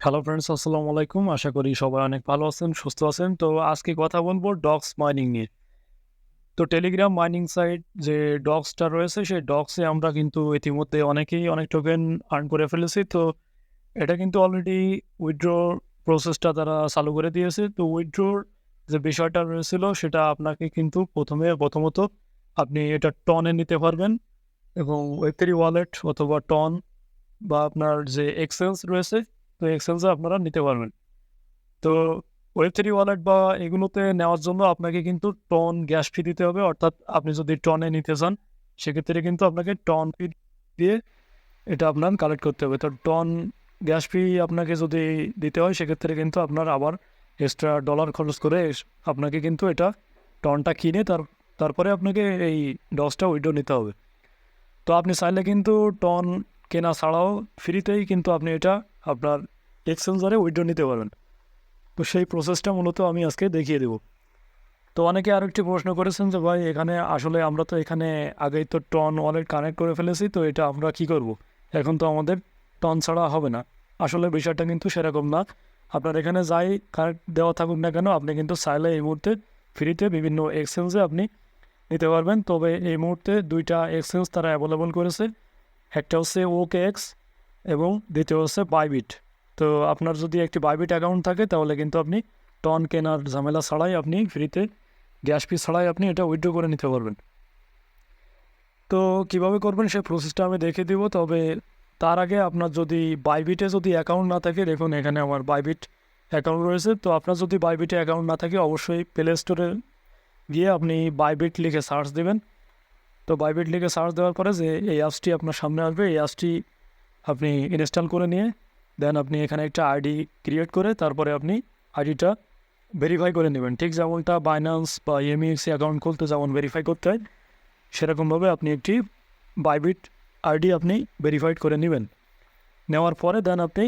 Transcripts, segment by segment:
Hello friends, আসসালামু আলাইকুম। আশা করি সবাই অনেক ভালো আছেন, সুস্থ আছেন। তো আজকে কথা বলবো ডক্স মাইনিং নিয়ে। তো টেলিগ্রাম মাইনিং সাইট যে ডক্সটা রয়েছে, সেই ডক্সে আমরা কিন্তু ইতিমধ্যে অনেকেই অনেক টোকেন আর্ন করে ফেলেছি। তো এটা কিন্তু অলরেডি উইথড্র প্রসেসটা তারা চালু করে দিয়েছে। তো উইথড্রোর যে বিষয়টা রয়েছিল সেটা আপনাকে কিন্তু প্রথমত আপনি এটা টনে নিতে পারবেন এবং ওয়েব3 ওয়ালেট অথবা টন বা আপনার যে এক্সচেঞ্জ রয়েছে, তো এক্সচেঞ্জে আপনারা নিতে পারবেন। তো ওয়েব3 ওয়ালেট বা এগুলোতে নেওয়ার জন্য আপনাকে কিন্তু টন গ্যাস ফি দিতে হবে। অর্থাৎ আপনি যদি টনে নিতে চান, সেক্ষেত্রে কিন্তু আপনাকে টন ফি দিয়ে এটা আপনার কালেক্ট করতে হবে। তো টন গ্যাস ফি আপনাকে যদি দিতে হয়, সেক্ষেত্রে কিন্তু আপনার আবার এক্সট্রা ডলার খরচ করে আপনাকে কিন্তু এটা টনটা কিনে তারপরে আপনাকে এই ডসটা উইথড্র নিতে হবে। তো আপনি চাইলে কিন্তু টন কেনা ছাড়াও ফ্রিতেই কিন্তু আপনি এটা আপনার এক্সচেঞ্জারে উইথড্র নিতে পারবেন। তো সেই প্রসেসটা মূলত আমি আজকে দেখিয়ে দেব। তো অনেকে আরেকটি প্রশ্ন করেছেন যে ভাই, এখানে আসলে আমরা তো এখানে আগেই তো টন ওয়ালেট কানেক্ট করে ফেলেছি, তো এটা আমরা কি করব? এখন তো আমাদের টন ছাড়া হবে না। আসলে বিষয়টা কিন্তু সেরকম না। আপনার এখানে যাই কানেক্ট দেওয়া থাকুক না কেন, আপনি কিন্তু চাইলে এই মুহূর্তে ফ্রিতে বিভিন্ন এক্সচেঞ্জে আপনি নিতে পারবেন। তবে এই মুহূর্তে দুইটা এক্সচেঞ্জ তারা অ্যাভেলেবল করেছে। একটা হচ্ছে OKX এবং দ্বিতীয় হচ্ছে বাইবিট। তো আপনার যদি একটি বাইবিট অ্যাকাউন্ট থাকে, তাহলে কিন্তু আপনি টন কেনার ঝামেলা ছাড়াই আপনি ফ্রিতে গ্যাস ফি ছাড়াই আপনি এটা উইথড্র করে নিতে পারবেন। তো কিভাবে করবেন সেই প্রসেসটা আমি দেখিয়ে দিব। তবে তার আগে আপনার যদি বাইবিটে যদি অ্যাকাউন্ট না থাকে, দেখুন এখানে আমার বাইবিট অ্যাকাউন্ট রয়েছে। তো আপনার যদি বাইবিটে অ্যাকাউন্ট না থাকে, অবশ্যই প্লে স্টোরে গিয়ে আপনি বাইবিট লিখে সার্চ দেবেন। তো বাইবিট লিখে সার্চ দেওয়ার পরে যে এই অ্যাপসটি আপনার সামনে আসবে, এই অ্যাপসটি আপনি ইনস্টল করে নিয়ে দেন আপনি এখানে একটা আইডি ক্রিয়েট করে তারপরে আপনি আইডিটা ভেরিফাই করে নেবেন। ঠিক যেমনটা বাইন্যান্স বা এমইএক্স অ্যাকাউন্ট খুলতে যেমন ভেরিফাই করতে হয়, সেরকমভাবে আপনি একটি বাইবিট আইডি আপনি ভেরিফাইড করে নেবেন। নেওয়ার পরে দেন আপনি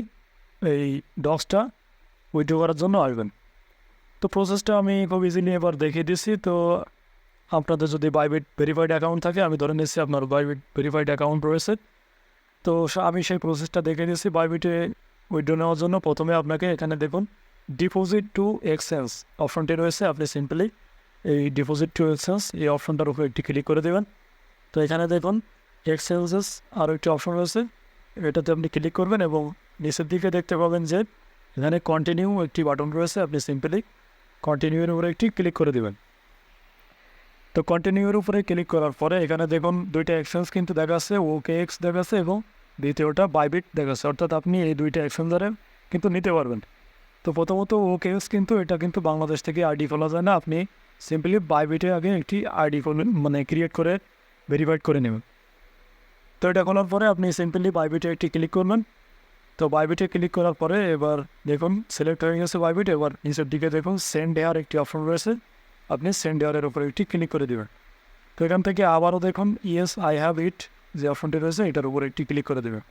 এই ডক্সটা উইথড্র করার জন্য আসবেন। তো প্রসেসটা আমি খুব ইজিলি এবার দেখিয়ে দিচ্ছি। তো আপনাদের যদি বাইবিট ভেরিফাইড অ্যাকাউন্ট থাকে, আমি ধরে নিচ্ছি আপনার বাইবিট ভেরিফাইড অ্যাকাউন্ট রয়েছে। তো আমি সেই প্রসেসটা দেখে দিয়েছি। বাইবিটে উইথড্র নেওয়ার জন্য প্রথমে আপনাকে এখানে দেখুন ডিপোজিট টু এক্সচেঞ্জ অপশনটি রয়েছে। আপনি সিম্পলি এই ডিপোজিট টু এক্সচেঞ্জ এই অপশনটার উপর একটি ক্লিক করে দেবেন। তো এখানে দেখুন এক্সচেঞ্জেস আরও একটি অপশন রয়েছে, এটাতে আপনি ক্লিক করবেন এবং নিচের দিকে দেখতে পাবেন যে এখানে কন্টিনিউ একটি বাটন রয়েছে। আপনি সিম্পলি কন্টিনিউয়ের উপরে একটি ক্লিক করে দেবেন। তো কন্টিনিউর উপরে ক্লিক করার পরে এখানে দেখুন দুইটা এক্সচেঞ্জ কিন্তু দেখাচ্ছে, OKX দেখাচ্ছে এবং দ্বিতীয়টা বাইবিট দেখাচ্ছে। অর্থাৎ আপনি এই দুইটা এক্সচেঞ্জারে কিন্তু নিতে পারবেন। তো প্রথমত OKX কিন্তু এটা কিন্তু বাংলাদেশ থেকে আইডি খোলা যায় না। আপনি সিম্পলি বাইবিটে আগে একটি আইডি মানে ক্রিয়েট করে ভেরিফাইড করে নেবেন। তো এটা খোলার পরে আপনি সিম্পলি বাইবিটে একটি ক্লিক করবেন। তো বাইবিটে ক্লিক করার পরে এবার দেখুন সিলেক্ট হয়ে গেছে বাইবিট। এবার নিচের দিকে দেখুন সেন্ড এয়ার একটি অপশন রয়েছে, আপনি সেন্ড এয়ারের উপরে একটি ক্লিক করে দেবেন। তো এখান থেকে আবারও দেখুন ইয়েস আই হ্যাভ ইট যে অপশনটি রয়েছে, এটার উপরে একটি ক্লিক করে দেবেন।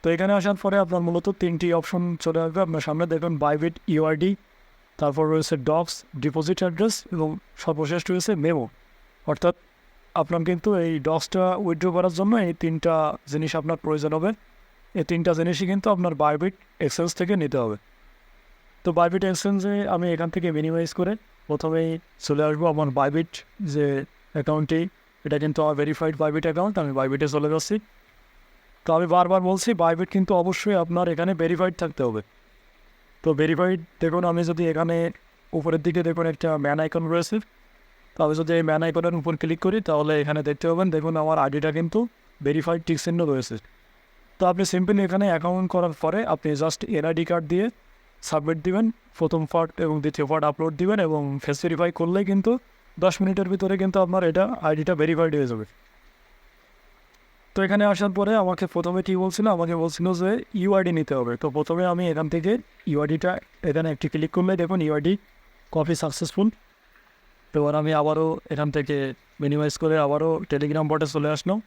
তো এখানে আসার পরে আপনার মূলত তিনটি অপশন চলে আসবে আপনার সামনে। দেখুন বাইবিট ইউআইডি, তারপর রয়েছে ডক্স, ডিপোজিট অ্যাড্রেস এবং সর্বশেষ রয়েছে মেমো। অর্থাৎ আপনার কিন্তু এই ডক্সটা উইথড্র করার জন্য এই তিনটা জিনিস আপনার প্রয়োজন হবে। এই তিনটা জিনিসই কিন্তু আপনার বাইবিট এক্সচেঞ্জ থেকে নিতে হবে। তো বাইবিট এক্সচেঞ্জে আমি এখান থেকে মিনিমাইজ করে প্রথমেই চলে আসবো আমার বাইবিট যে অ্যাকাউন্টটি, এটা কিন্তু আমার ভেরিফাইড বাইবিট অ্যাকাউন্ট, আমি বাইবিটে চলে যাচ্ছি। তো আমি বারবার বলছি বাইবিট কিন্তু অবশ্যই আপনার এখানে ভেরিফাইড থাকতে হবে। তো ভেরিফাইড দেখুন, আমি যদি এখানে উপরের দিকে দেখুন একটা ম্যান আইকন রয়েছে, তো আমি যদি এই ম্যান আইকনের উপর ক্লিক করি তাহলে এখানে দেখতে পাবেন দেখুন আমার আইডিটা কিন্তু ভেরিফাইড টিক চিহ্ন রয়েছে। তো আপনি সিম্পলি এখানে অ্যাকাউন্ট করার পরে আপনি জাস্ট এনআইডি কার্ড দিয়ে সাবমিট দিবেন, প্রথম পার্ট এবং দ্বিতীয় পার্ট আপলোড দিবেন এবং ফেস ভেরিফাই করলেই কিন্তু 10 মিনিটের ভিতরে কিন্তু আপনার এটা আইডিটা ভেরিফাইড হয়ে যাবে। তো এখানে আসার পরে আমাকে প্রথমে কী বলছিল, আমাকে বলছিল যে ইউআইডি নিতে হবে। তো প্রথমে আমি এখান থেকে ইউআইডিটা এখানে একটি ক্লিক করলে দেখুন ইউআইডি কপি সাকসেসফুল। এবার আমি আবারও এখান থেকে মিনিমাইজ করে আবারও টেলিগ্রাম বটে চলে আসলাম।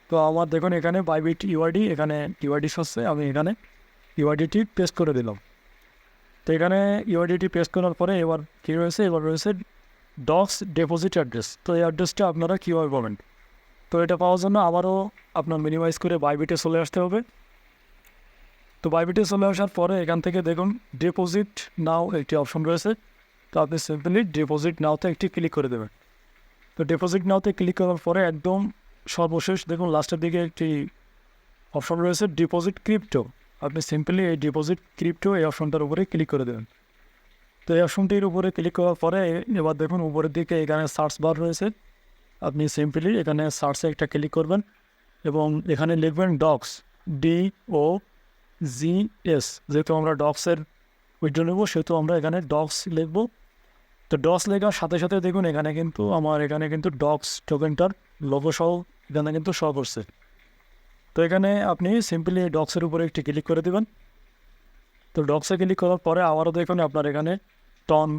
তো আমার দেখুন এখানে বাইবিট ইউআইডি, এখানে ইউআইডি হচ্ছে, আমি এখানে ইউআইডিটি পেস্ট করে দিলাম। তো এখানে ইউআইডিটি পেস্ট করার পরে এবার কী রয়েছে, এবার রয়েছে ডক্স ডিপোজিট অ্যাড্রেস। তো এই অ্যাড্রেসটা আপনারা কীভাবে পাবেন? তো এটা পাওয়ার জন্য আবারও আপনার মিনিমাইজ করে বাইবিটে চলে আসতে হবে। তো তো বাইবিটে চলে আসার পরে এখান থেকে দেখুন ডিপোজিট নাও একটি অপশন রয়েছে। তো আপনি সিম্পলি ডিপোজিট নাওতে একটি ক্লিক করে দেবেন। তো ডিপোজিট নাওতে ক্লিক করার পরে একদম সর্বশেষ দেখুন লাস্টের দিকে একটি অপশন রয়েছে ডিপোজিট ক্রিপ্টো। আপনি সিম্পলি এই ডিপোজিট ক্রিপ্টো এই অপশনটার উপরে ক্লিক করে দেবেন। তো এই অপশনটির উপরে ক্লিক করার পরে এবার দেখুন উপরের দিকে এখানে সার্চ বার রয়েছে। আপনি সিম্পলি এখানে সার্চে একটা ক্লিক করবেন এবং এখানে লিখবেন ডক্স, DOGS। যেহেতু আমরা ডক্সের উইথড্র নেব সেহেতু আমরা এখানে ডক্স লিখব। তো ডক্স লেখার সাথে সাথে দেখুন এখানে কিন্তু ডক্স টোকেনটার লোগো সহ এখানে কিন্তু শো করছে। তো এখানে আপনি সিম্পলি ডক্সের উপরে একটি ক্লিক করে দেবেন। তো ডক্সে ক্লিক করার পরে আবারও দেখুন আপনার এখানে টন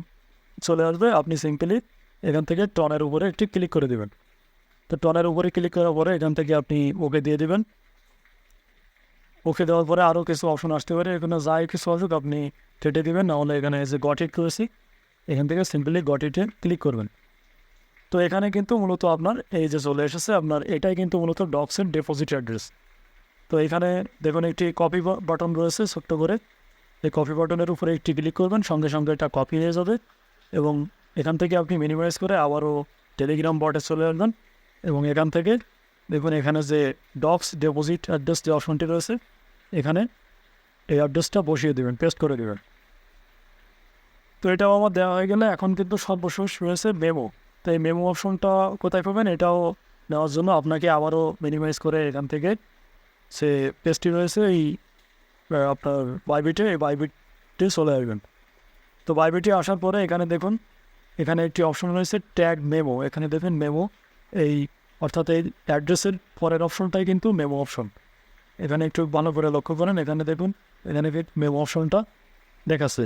চলে আসবে। আপনি সিম্পলি এখান থেকে টনের উপরে একটি ক্লিক করে দেবেন। তো টনের উপরে ক্লিক করার পরে এখান থেকে আপনি ওকে দিয়ে দেবেন। ওকে দেওয়ার পরে আরও কিছু অপশন আসতে পারে, এখানে যাই কিছু আসুক আপনি কেটে দেবেন, নাহলে এখানে যে গট ইট করেছি এখান থেকে সিম্পলি গট ইটে ক্লিক করবেন। তো এখানে কিন্তু মূলত আপনার এই যে চলে এসেছে আপনার এটাই কিন্তু মূলত ডক্সের ডিপোজিট অ্যাড্রেস। তো এখানে দেখুন একটি কপি বাটন রয়েছে ছোট্ট করে। এই কপি বাটনের উপরে একটি ক্লিক করবেন, সঙ্গে সঙ্গে এটা কপি হয়ে যাবে এবং এখান থেকে আপনি মিনিমাইজ করে আবারও টেলিগ্রাম বটে চলে আসবেন এবং এখান থেকে দেখুন এখানে যে ডক্স ডিপোজিট অ্যাড্রেস যে অপশনটি রয়েছে এখানে এই অ্যাড্রেসটা বসিয়ে দেবেন, পেস্ট করে দেবেন। তো এটাও আমার দেওয়া হয়ে গেলে এখন কিন্তু সর্বশেষ রয়েছে মেমো। তো এই মেমো অপশনটা কোথায় পাবেন এটাও নেওয়ার জন্য আপনাকে আবারও মিনিমাইজ করে এখান থেকে সে পেজটি রয়েছে এই আপনার বাইবিটে, এই বাইবিটে চলে আসবেন। তো বাইবিটে আসার পরে এখানে দেখুন এখানে একটি অপশন রয়েছে ট্যাগ মেমো। এখানে দেখুন মেমো এই অর্থাৎ এই অ্যাড্রেসের পরের অপশনটাই কিন্তু মেমো অপশন। এখানে একটু ভালো করে লক্ষ্য করেন, এখানে দেখুন এখানে মেমো অপশনটা দেখাচ্ছে।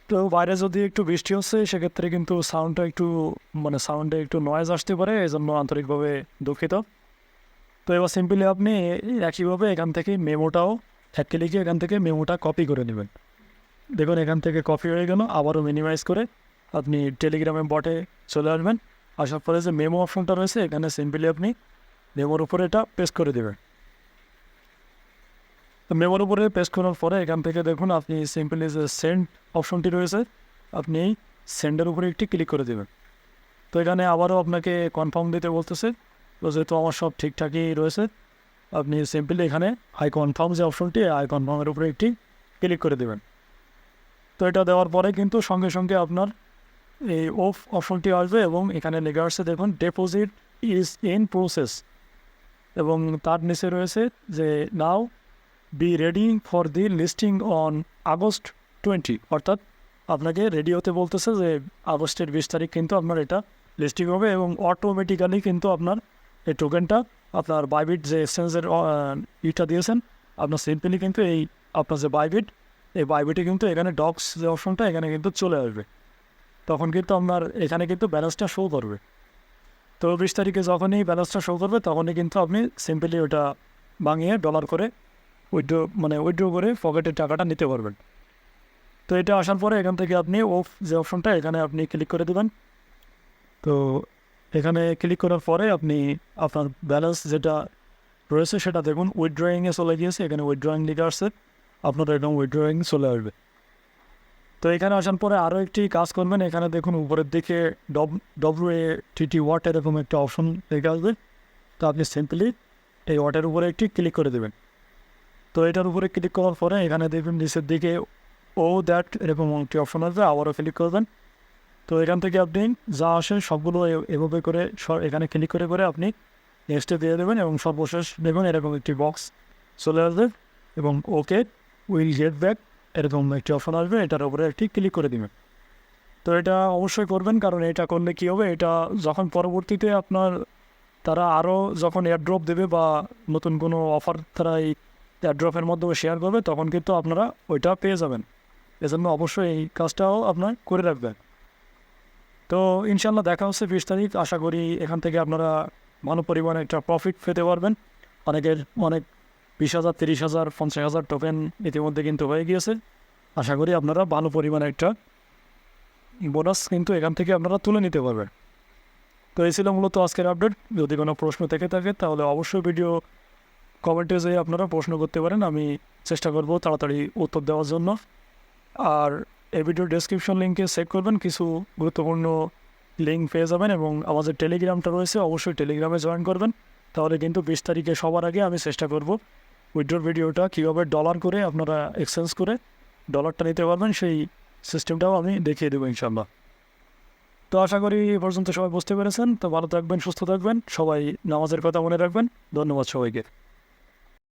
তো বাইরে যদি একটু বৃষ্টি হচ্ছে সেক্ষেত্রে কিন্তু সাউন্ডটা একটু সাউন্ডে একটু নয়েজ আসতে পারে, এই জন্য আন্তরিকভাবে দুঃখিত। তো এবার সিম্পলি আপনি একইভাবে এখান থেকে মেমোটাও একটা লিখে এখান থেকে মেমোটা কপি করে নেবেন। দেখুন এখান থেকে কপি হয়ে গেল, আবারও মিনিমাইজ করে আপনি টেলিগ্রামে বটে চলে আসবেন। আসার পরে যে মেমো অপশনটা রয়েছে এখানে সিম্পলি আপনি মেমোর উপরে এটা পেস্ট করে দেবেন। তো মেমোর উপরে পেস্ট করার পরে এখান থেকে দেখুন আপনি সিম্পলি যে সেন্ড অপশনটি রয়েছে আপনি এই সেন্ডের উপরে একটি ক্লিক করে দেবেন। তো এখানে আবারও আপনাকে কনফার্ম দিতে বলতেছে। তো যেহেতু আমার সব ঠিকঠাকই রয়েছে আপনি সিম্পলি এখানে আই কনফার্ম যে অপশনটি আই কনফার্মের উপরে একটি ক্লিক করে দেবেন। তো এটা দেওয়ার পরে কিন্তু সঙ্গে সঙ্গে আপনার এই অফ অপশনটি আসবে এবং এখানে লেখা আসছে দেখুন ডিপোজিট ইজ ইন প্রসেস এবং তার নিচে রয়েছে যে now be ready for the listing on August 20। অর্থাৎ আপনাকে রেডি হতে বলতেছে যে আগস্টের 20 তারিখ কিন্তু আপনার এটা লিস্টিং হবে এবং অটোমেটিক্যালি কিন্তু আপনার এই টোকেনটা আপনার বাইবিট যে এক্সচেঞ্জের ইটা দিয়েছেন আপনার সিম্পলি কিন্তু এই আপনার যে বাইবিট এই বাইবিটে কিন্তু এখানে ডক্স যে অপশনটা এখানে কিন্তু চলে আসবে। তখন কিন্তু আপনার এখানে কিন্তু ব্যালেন্সটা শো করবে। তো 20 তারিখে যখনই ব্যালেন্সটা শো করবে তখনই কিন্তু আপনি সিম্পলি ওটা ভাঙিয়ে ডলার করে উইথড্র করে পকেটের টাকাটা নিতে পারবেন। তো এটা আসার পরে এখান থেকে আপনি অফ যে অপশনটা এখানে আপনি ক্লিক করে দেবেন। তো এখানে ক্লিক করার পরে আপনি আপনার ব্যালেন্স যেটা রয়েছে সেটা দেখুন উইথড্রয়িংয়ে চলে গিয়েছে, এখানে উইথড্রয়িং লিখে আসছে, আপনার একদম উইথড্রয়িং চলে আসবে। তো এখানে আসার পরে আরও একটি কাজ করবেন, এখানে দেখুন উপরের দিকে WATT ওয়াট এরকম একটা অপশন লেগে আসবে। তো আপনি সিম্পলি এই ওয়াটের উপরে একটি ক্লিক করে দেবেন। তো এটার উপরে ক্লিক করার পরে এখানে দেখবেন নিচের দিকে দ্যাট এরকম একটি অপশন আসবে, আবারও ক্লিক করবেন। তো এখান থেকে আপনি যা আসে সবগুলো এভাবে করে এখানে ক্লিক করে করে আপনি নেক্সটে দিয়ে দেবেন এবং সর্বশেষ দেখুন এরকম একটি বক্স চলে আসবে এবং ওকে উইল গেট ব্যাক এরকম একটি অপশন আসবে, এটার উপরে একটি ক্লিক করে দেবেন। তো এটা অবশ্যই করবেন, কারণ এটা করলে কী হবে, এটা যখন পরবর্তীতে আপনার তারা আরও যখন এয়ারড্রপ দেবে বা নতুন কোনো অফার তারা এই এয়ারড্রপের মাধ্যমে শেয়ার করবে তখন কিন্তু আপনারা ওইটা পেয়ে যাবেন। এজন্য অবশ্যই এই কাজটাও আপনার করে রাখবেন। তো ইনশাল্লাহ দেখা হচ্ছে 20 তারিখ। আশা করি এখান থেকে আপনারা ভালো পরিমাণে একটা প্রফিট পেতে পারবেন। অনেক 20,000, 30,000, 50,000 টোকেন ইতিমধ্যে কিন্তু হয়ে গিয়েছে। আশা করি আপনারা ভালো পরিমাণে একটা বোনাস কিন্তু এখান থেকে আপনারা তুলে নিতে পারবেন। তো এই ছিল মূলত আজকের আপডেট। যদি কোনো প্রশ্ন থেকে থাকে তাহলে অবশ্যই ভিডিও কমেন্টে যেয়ে আপনারা প্রশ্ন করতে পারেন, আমি চেষ্টা করব তাড়াতাড়ি উত্তর দেওয়ার জন্য। আর এই ভিডিওর ডেসক্রিপশন লিঙ্কে চেক করবেন, কিছু গুরুত্বপূর্ণ লিঙ্ক পেয়ে যাবেন এবং আমাদের টেলিগ্রামটা রয়েছে, অবশ্যই টেলিগ্রামে জয়েন করবেন। তাহলে কিন্তু 20 তারিখে সবার আগে আমি চেষ্টা করব উইথড্রর ভিডিওটা কীভাবে ডলার করে আপনারা এক্সচেঞ্জ করে ডলারটা নিতে পারবেন, সেই সিস্টেমটাও আমি দেখিয়ে দেবো ইনশাল্লাহ। তো আশা করি এ পর্যন্ত সবাই বুঝতে পেরেছেন। তো ভালো থাকবেন, সুস্থ থাকবেন, সবাই নামাজের কথা মনে রাখবেন। ধন্যবাদ সবাইকে।